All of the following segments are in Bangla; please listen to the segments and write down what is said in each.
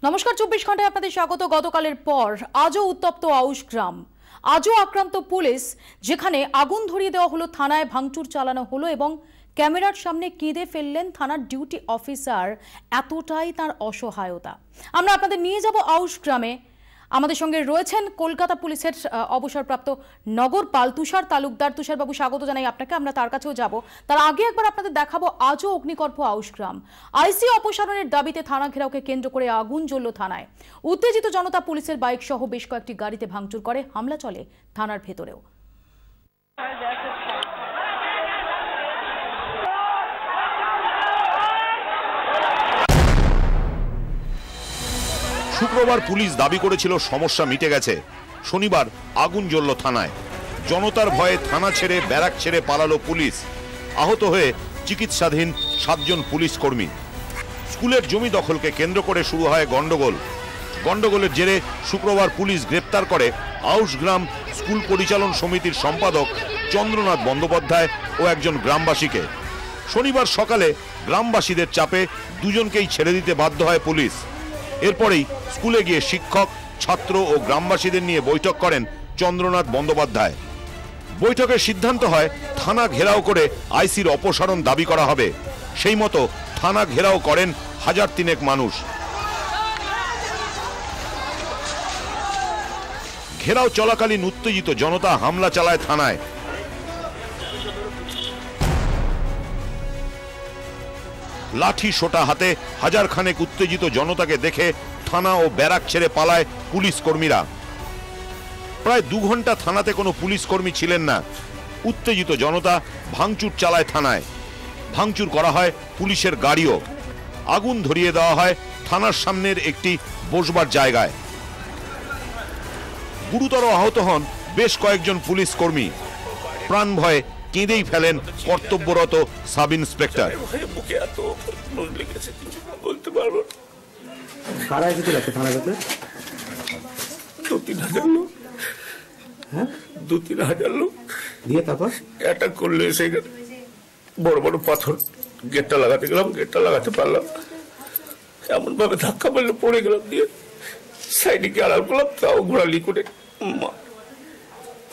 নমস্কার, 24 ঘন্টায় আপনাদের স্বাগত। গতকালের পর আজও উত্তপ্ত আউশ গ্রাম, আজও আক্রান্ত পুলিশ, যেখানে আগুন ধরিয়ে দেওয়া হলো, থানায় ভাঙচুর চালানো হলো এবং ক্যামেরার সামনে কেঁদে ফেললেন থানার ডিউটি অফিসার। এতটাই তার অসহায়তা। আমরা আপনাদের নিয়ে যাব আউশ গ্রামে। আমাদের সঙ্গে রয়েছেন কলকাতা পুলিশের অবসরপ্রাপ্ত নগরপাল তুষার তালুকদার। তুষারবাবু, স্বাগত জানাই আপনাকে। আমরা তার কাছেও যাব। তার আগে একবার আপনাদের দেখাবো আজও অগ্নিকর্প আউশ গ্রাম। আইসি অপসারণের দাবিতে থানা ঘেরাওকে কেন্দ্র করে আগুন জ্বলল থানায়। উত্তেজিত জনতা পুলিশের বাইক সহ বেশ কয়েকটি গাড়িতে ভাঙচুর করে, হামলা চলে থানার ভেতরেও। শুক্রবার পুলিশ দাবি করেছিল সমস্যা মিটে গেছে। শনিবার আগুন জ্বলল থানায়। জনতার ভয়ে থানা ছেড়ে ব্যারাক ছেড়ে পালালো পুলিশ। আহত হয়ে চিকিৎসাধীন 7 জন পুলিশ কর্মী। স্কুলের জমি দখলকে কেন্দ্র করে শুরু হয় গন্ডগোল। গন্ডগোলের জেরে শুক্রবার পুলিশ গ্রেপ্তার করে আউশ গ্রাম স্কুল পরিচালন সমিতির সম্পাদক চন্দ্রনাথ বন্দ্যোপাধ্যায় ও একজন গ্রামবাসীকে। শনিবার সকালে গ্রামবাসীদের চাপে দুজনকেই ছেড়ে দিতে বাধ্য হয় পুলিশ। এরপরেই স্কুলে গিয়ে শিক্ষক, ছাত্র ও গ্রামবাসীদের নিয়ে বৈঠক করেন চন্দ্রনাথ বন্দ্যোপাধ্যায়। বৈঠকের সিদ্ধান্ত হয় থানা ঘেরাও করে আইসির অপসারণ দাবি করা হবে। সেই মতো থানা ঘেরাও করেন 1000 মানুষ। ঘেরাও চলাকালীন উত্তেজিত জনতা হামলা চালায় থানায়। লাঠি সোটা হাতে 1000 খানেক উত্তেজিত জনতাকে দেখে থানা ও ব্যারাক ছেড়ে পালায় পুলিশ কর্মীরা। প্রায় 2 ঘন্টা থানাতে কোনো পুলিশ কর্মী ছিলেন না। উত্তেজিত জনতা ভাঙচুর চালায় থানায়। ভাঙচুর করা হয় পুলিশের গাড়িও। আগুন ধরিয়ে দেওয়া হয় থানার সামনের একটি বসবার জায়গায়। গুরুতর আহত হন বেশ কয়েকজন পুলিশ কর্মী। প্রাণ ভয়ে কেঁদেই ফেলেন কর্তব্যরত সাব ইন্সপেক্টর। দু-তিন হাজার লোক দিয়ে তারপর অ্যাটাক করলে সেখানে বড় বড় পাথর। গেটটা লাগাতে গেলাম, গেটটা লাগাতে পারলাম, এমন ভাবে ধাক্কা মারলে পড়ে গেলাম। দিয়ে সাইডে গিয়ে আড়াল করলাম, তাও ঘোরালি করে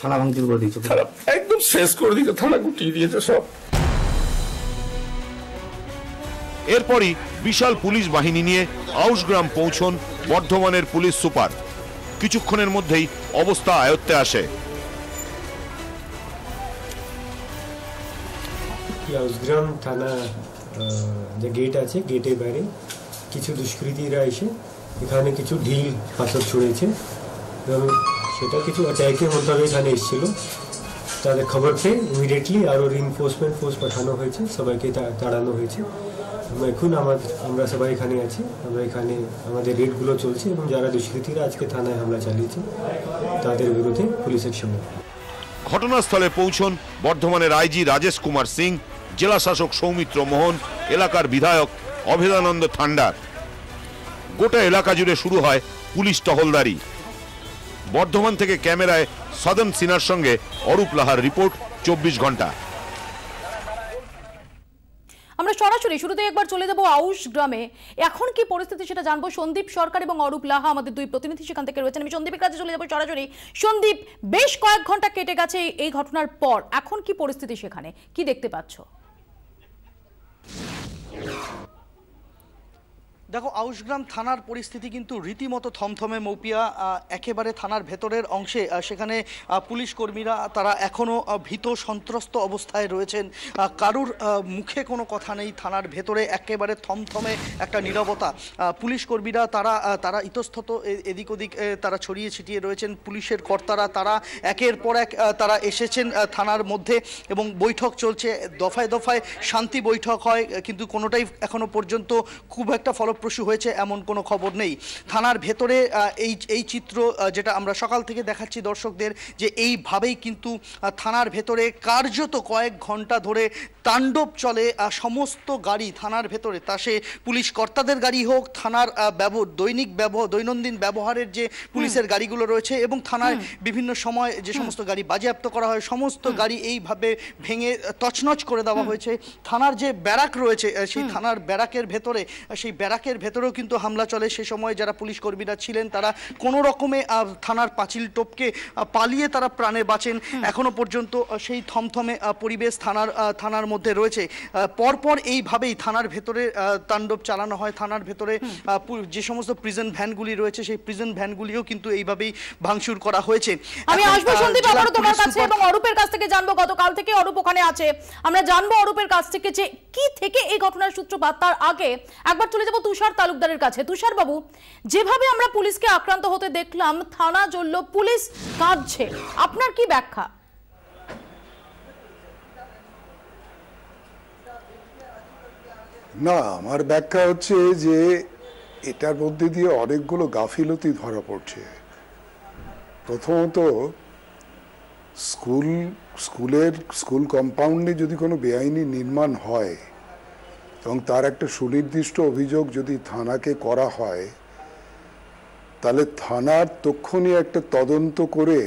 থানা ভাঙচুর করে দিয়েছে। থানা একদম শেষ করে দিয়েছে, থানা গুটিয়ে দিয়েছে সব। এরপরই বিশাল পুলিশ বাহিনী নিয়ে আউশ গ্রাম পৌঁছন বর্ধমানের পুলিশ সুপার। কিছুক্ষণের মধ্যেই অবস্থা আয়ত্তে আসে। আউশগ্রাম থানা যে গেট আছে, গেটের বাইরে কিছু দুষ্কৃতীরা এসে এখানে কিছু ঢিল পাথর ছুঁড়েছে এবং সেটা কিছু অ্যাটাকের মোতাবেক এখানে এসেছিল। তাদের খবর পেয়ে ইমিডিয়েটলি আরও রিইনফোর্সমেন্ট ফোর্স পাঠানো হয়েছে, সবাইকে তাড়ানো হয়েছে। এখন আমরা সবাই এখানে আছি। আমরা এখানে আমাদের রেডগুলো চলছে এবং যারা দুষ্কৃতীরা আজকে থানায় হামলা চালিয়েছে তাদের বিরুদ্ধে পুলিশ অ্যাকশন নেবে। ঘটনাস্থলে পৌঁছন বর্ধমানের আইজি রাজেশ কুমার সিং, জেলা শাসক সৌমিত্র মোহন, এলাকার বিধায়ক অভেদানন্দ থান্ডার। গোটা এলাকা জুড়ে শুরু হয় পুলিশ টহলদারি। বর্ধমান থেকে ক্যামেরায় সদন সিনহার সঙ্গে অরূপ লাহার রিপোর্ট, 24 ঘন্টা। আমরা সরাসরি শুরুতেই একবার চলে যাব আউশ গ্রামে। এখন কি পরিস্থিতি সেটা জানবো। সন্দীপ সরকার এবং অরূপ লাহা আমাদের দুই প্রতিনিধি সেখান থেকে রয়েছেন। আমি সন্দীপের কাছে চলে যাবো সরাসরি। সন্দীপ, বেশ কয়েক ঘন্টা কেটে গেছে এই ঘটনার পর, এখন কি পরিস্থিতি সেখানে, কি দেখতে পাচ্ছ? দেখো, আউশগ্রাম থানার পরিস্থিতি কিন্তু রীতিমতো থমথমে মৌপিয়া। একেবারে থানার ভেতরের অংশে সেখানে পুলিশ কর্মীরা তারা এখনও ভীত সন্ত্রস্ত অবস্থায় রয়েছেন। কারুর মুখে কোনো কথা নেই। থানার ভেতরে একেবারে থমথমে একটা নীরবতা। পুলিশ কর্মীরা তারা ইতস্তত এদিক ওদিক তারা ছড়িয়ে ছিটিয়ে রয়েছেন। পুলিশের কর্তারা তারা একের পর এক তারা এসেছেন থানার মধ্যে এবং বৈঠক চলছে। দফায় দফায় শান্তি বৈঠক হয়, কিন্তু কোনোটাই এখনো পর্যন্ত খুব একটা ফলপ্রসূ হয়েছে এমন কোনো খবর নেই। থানার ভেতরে এই চিত্র যেটা আমরা সকাল থেকে দেখাচ্ছি দর্শকদের, যে এইভাবেই কিন্তু থানার ভেতরে কার্যত কয়েক ঘন্টা ধরে তাণ্ডব চলে। সমস্ত গাড়ি থানার ভেতরে, তা সে পুলিশ কর্তাদের গাড়ি হোক, থানার দৈনন্দিন ব্যবহারের যে পুলিশের গাড়িগুলো রয়েছে এবং থানায় বিভিন্ন সময় যে সমস্ত গাড়ি বাজেয়াপ্ত করা হয়, সমস্ত গাড়ি এইভাবে ভেঙে তছনছ করে দেওয়া হয়েছে। থানার যে ব্যারাক রয়েছে, সেই থানার ব্যারাকের ভেতরে, সেই ব্যারাকের ব্যারাকের ভেতরেও কিন্তু হামলা চলে। সে সময় যারা পুলিশ কর্মীরা ছিলেন তারা কোনো রকমে থানার পাঁচিল টপকে পালিয়ে তারা প্রাণে বাঁচেন। এখনো পর্যন্ত সেই থমথমে পরিবেশ থানার মধ্যে রয়েছে। পরপর এইভাবেই থানার ভেতরে তাণ্ডব চালানো হয়। থানার ভেতরে যে সমস্ত প্রিজন ভ্যানগুলি রয়েছে সেই প্রিজন ভ্যানগুলিও কিন্তু এইভাবেই ভাঙচুর করা হয়েছে। আমি আসবো সন্দীপ আবারও তোমার কাছে এবং অরূপের কাছ থেকে জানবো, গতকাল থেকে অরূপ ওখানে আছে, আমরা জানবো অরূপের কাছ থেকে যে কি থেকে এই ঘটনার সূত্রপাত। তার আগে একবার চলে যাবো তুষার তালুকদারের কাছে। তুষার বাবু, যেভাবে আমরা পুলিশকে আক্রান্ত হতে দেখলাম, থানা জ্বলল, পুলিশ কাঁদছে, আপনার কি ব্যাখ্যা? না, আমার ব্যাখ্যা হচ্ছে যে এটার মধ্যে দিয়ে অনেকগুলো গাফিলতি ধরা পড়ছে। প্রথমত, স্কুল কম্পাউন্ডে যদি কোনো বেআইনি নির্মাণ হয় এবং তার একটা সুনির্দিষ্ট অভিযোগ যদি থানাকে করা হয়, তাহলে থানার তক্ষুনি একটা তদন্ত করে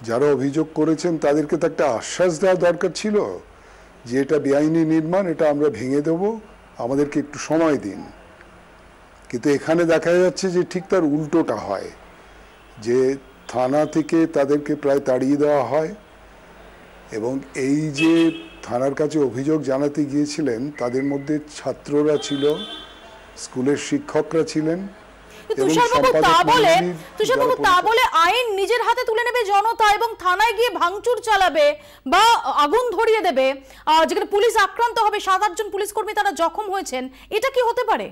যারা অভিযোগ করেছেন তাদেরকে তো একটা আশ্বাস দেওয়া দরকার ছিল যে এটা বেআইনি নির্মাণ, এটা আমরা ভেঙে দেব, আমাদেরকে একটু সময় দিন। কিন্তু এখানে দেখা যাচ্ছে যে ঠিক তার উল্টোটা হয়, যে থানা থেকে তাদেরকে প্রায় তাড়িয়ে দেওয়া হয় এবং এই যে থানার কাছে অভিযোগ জানাতে গিয়েছিলেন তাদের মধ্যে ছাত্ররা ছিল, স্কুলের শিক্ষকরা ছিলেন। তুষারবাবু, তা বলে আইন নিজের হাতে তুলে নেবে জনতা এবং থানায় গিয়ে ভাঙচুর চালাবে বা আগুন ধরিয়ে দেবে, যেখানে পুলিশ আক্রান্ত হবে, 7-8 জন পুলিশ কর্মী তারা জখম হয়েছেন, এটা কি হতে পারে?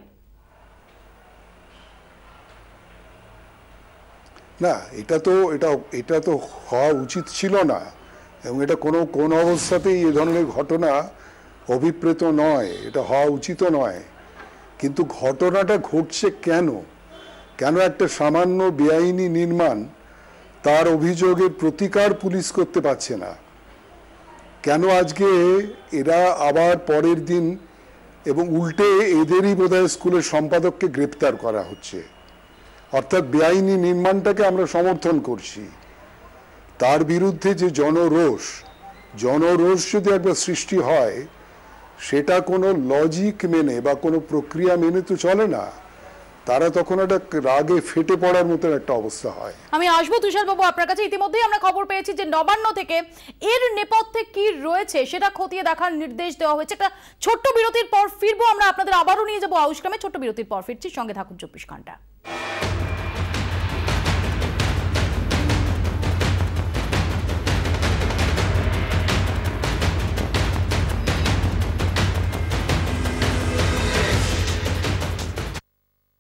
না, এটা তো হওয়া উচিত ছিল না এবং এটা কোন অবস্থাতেই এ ধরনের ঘটনা অভিপ্রেত নয়, এটা হওয়া উচিত নয়। কিন্তু ঘটনাটা ঘটছে কেন একটা সামান্য বেআইনি নির্মাণ, তার অভিযোগের প্রতিকার পুলিশ করতে পারছে না কেন? আজকে এরা আবার পরের দিন এবং উল্টে এদেরই বোধহয় স্কুলের সম্পাদককে গ্রেপ্তার করা হচ্ছে। অর্থাৎ বেআইনি নির্মাণটাকে আমরা সমর্থন করছি, তার বিরুদ্ধে যে জনরোষ যদি একবার সৃষ্টি হয়, সেটা কোনো লজিক মেনে বা কোনো প্রক্রিয়া মেনে তো চলে না, তারা তখন একটা রাগে ফেটে পড়ার মতো একটা অবস্থা হয়। আমি আসবো তুষারবাবু আপনার কাছে। ইতিমধ্যেই আমরা খবর পেয়েছি যে নবান্ন থেকে এর নেপথ্যে কি রয়েছে সেটা খতিয়ে দেখার নির্দেশ দেওয়া হয়েছে। একটা ছোট্ট বিরতির পর ফিরবো আমরা, আপনাদের আবারও নিয়ে যাবো আউশগ্রামে। ছোট্ট বিরতির পর ফিরছি, সঙ্গে থাকুন 24 ঘন্টা।